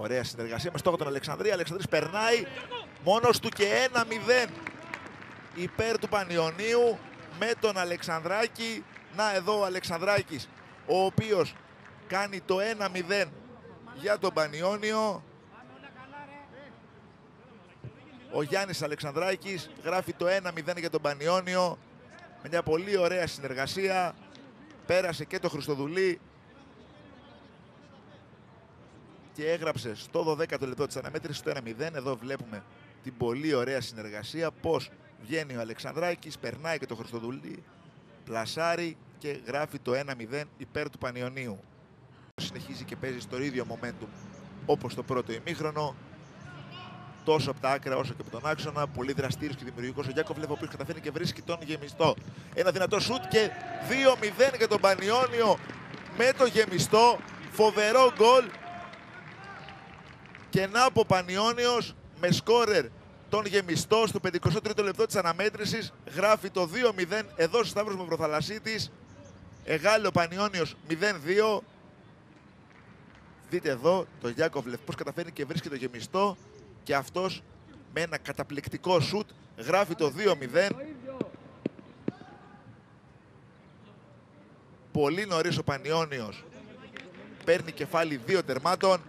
Ωραία συνεργασία με στόχο τον Αλεξανδρία. Αλεξανδρής περνάει μόνος του και 1-0 υπέρ του Πανιωνίου με τον Αλεξανδράκη. Να εδώ ο Αλεξανδράκης, ο οποίος κάνει το 1-0 για τον Πανιώνιο. Ο Γιάννης Αλεξανδράκης γράφει το 1-0 για τον Πανιώνιο με μια πολύ ωραία συνεργασία. Πέρασε και το Χριστοδουλή και έγραψε στο 12ο λεπτό της αναμέτρησης το 1-0. Εδώ βλέπουμε την πολύ ωραία συνεργασία, πώς βγαίνει ο Αλεξανδράκης, περνάει και το Χριστοδουλή, πλασάρει και γράφει το 1-0 υπέρ του Πανιωνίου. Συνεχίζει και παίζει στο ίδιο momentum όπως το πρώτο ημίχρονο, τόσο από τα άκρα όσο και από τον άξονα. Πολύ δραστήριος και δημιουργικός ο Γιάκοβλεφ, ο οποίος καταφέρει και βρίσκει τον Γεμιστό. Ένα δυνατό σουτ και 2-0 για τον Πανιώνιο με το Γεμιστό. Φοβερό γκολ. Και να από Πανιώνιος με σκόρερ τον Γεμιστό στο 53ο λεπτό της αναμέτρησης. Γράφει το 2-0 εδώ στο Σταύρος Μαυροθαλασσίτης. Εγάλε ο Πανιώνιος 0-2. Δείτε εδώ το Γιάκοβλεφ πώς καταφέρει και βρίσκει το Γεμιστό. Και αυτός με ένα καταπληκτικό σουτ γράφει το 2-0. Πολύ νωρίς ο Πανιώνιος παίρνει κεφάλι 2 τερμάτων.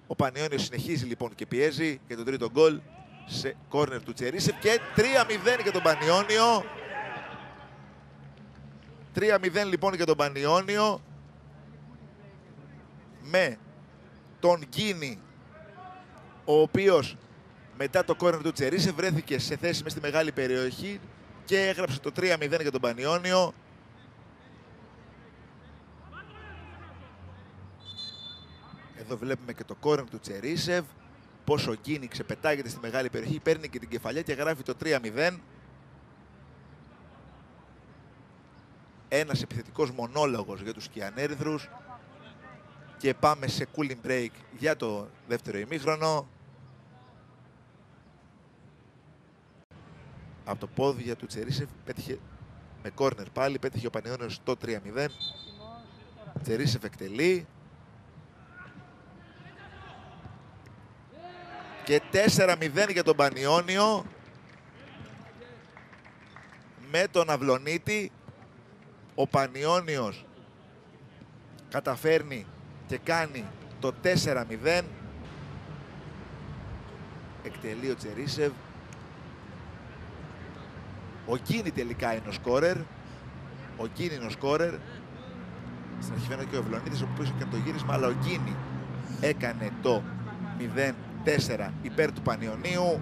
Ο Πανιώνιος συνεχίζει λοιπόν και πιέζει για τον τρίτο γκολ σε κόρνερ του Τσερίσεφ και 3-0 για τον Πανιώνιο. 3-0 λοιπόν για τον Πανιώνιο με τον Γκίνη, ο οποίος μετά το κόρνερ του Τσερίσεφ βρέθηκε σε θέση μες στη μεγάλη περιοχή και έγραψε το 3-0 για τον Πανιώνιο. Εδώ βλέπουμε και το κόρνερ του Τσερίσεφ, πως ο Γκίνη ξεπετάγεται στη μεγάλη περιοχή, παίρνει και την κεφαλιά και γράφει το 3-0. Ένας επιθετικός μονόλογος για τους Κιανέρυθρους. Και πάμε σε cooling break για το δεύτερο ημίχρονο. Από το πόδια του Τσερίσεφ πέτυχε με κόρνερ πάλι, πέτυχε ο Πανιώνιος το 3-0. Τσερίσεφ εκτελεί. Και 4-0 για τον Πανιώνιο με τον Αυλονίτη. Ο Πανιώνιος καταφέρνει και κάνει το 4-0. Εκτελεί ο Τσερίσεφ. Ο Γκίνη τελικά είναι ο σκόρερ. Ο Γκίνη είναι ο σκόρερ. Στην αρχή φαίνεται και ο Αυλονίτης, ο οποίος έκανε το γύρισμα, αλλά ο Γκίνη έκανε το 0-4 υπέρ του Πανιωνίου.